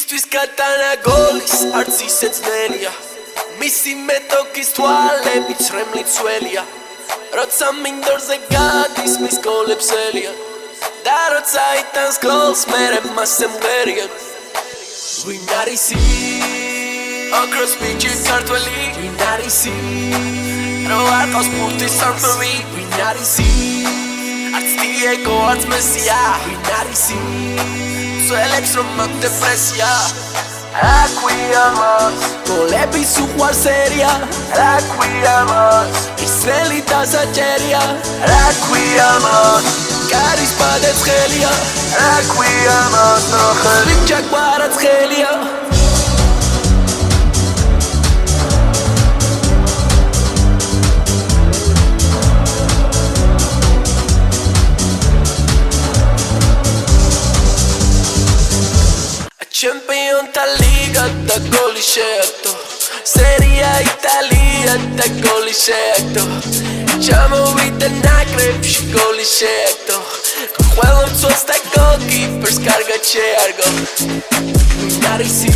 Istvis katana golis arts isე ძნელია მისი მეტოქის თვალები ცრემლი ცველია როცა მინდორზე გადის მის გოლებს ელია და როცა იტანს გოლს მერე მასზე მღერია ვინ არის აკროს ბიჭი ქართველი ვინ არის რო არ ყავს პუტის სამფრი ვინ არის არც დიეგო არც მესია ვინ არის Suelebs romând depresia Requiemas Golebis uguar seria Requiemas Israeli tasageria Requiemas Caris padet gelia Requiemas Richak barat gelia Champion ta liga da goli scelto Seria Italia da goli scelto Facciamo vita nagrepši goli scelto Con quello suo sta goalkeeper scarga cergo Vinari si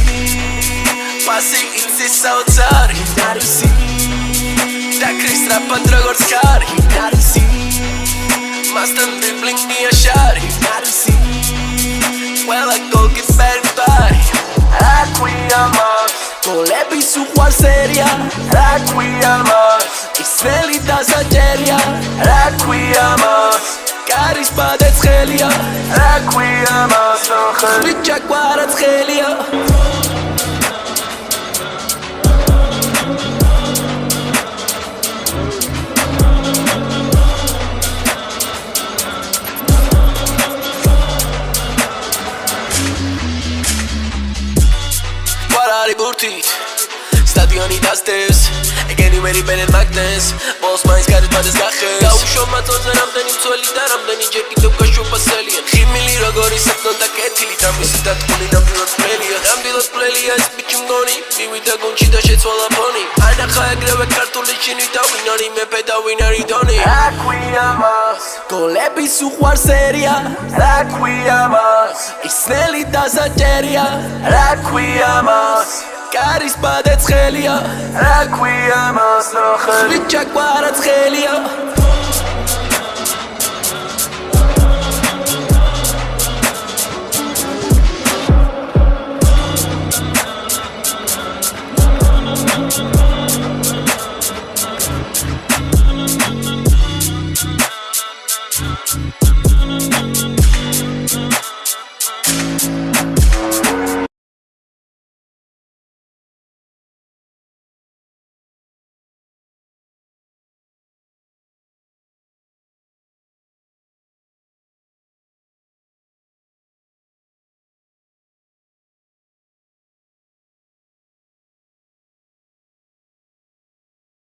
Pasi itzi saucari Vinari si Da Kristra Padragorskari Vinari si Mastan dribbling ni ashari Vinari si Well I go get better body Requiemas Golebis uguar seria Requiemas Israeli tasageria Requiemas Caris padet gelia Requiemas Richak barat gelia Burtit Stadioni დასდევს ეგენი მერი ბენელ მაგნეს ბოლს მაინც გარეთ გახეს გაუშო მათოზე რამდენი მცველი და რამდენი ჯერ კიდევ გაშუპასელიან ხიმილი როგორი საქმე და კეთილი და მისი დათქმული ნამდვილად პლელია ეს ბიჭი მგონი მივიდა გუნჩი და შეცვალა ფონი ანახა ეგრევე ქართული ჩინი და ვინ არის მეფე და ვინ არის დონი Requiemas გოლების უყვარ სერია Requiemas ისრაელი დასაჯერია Requiemas Caris padet gelia Requiemas Richak barat gelia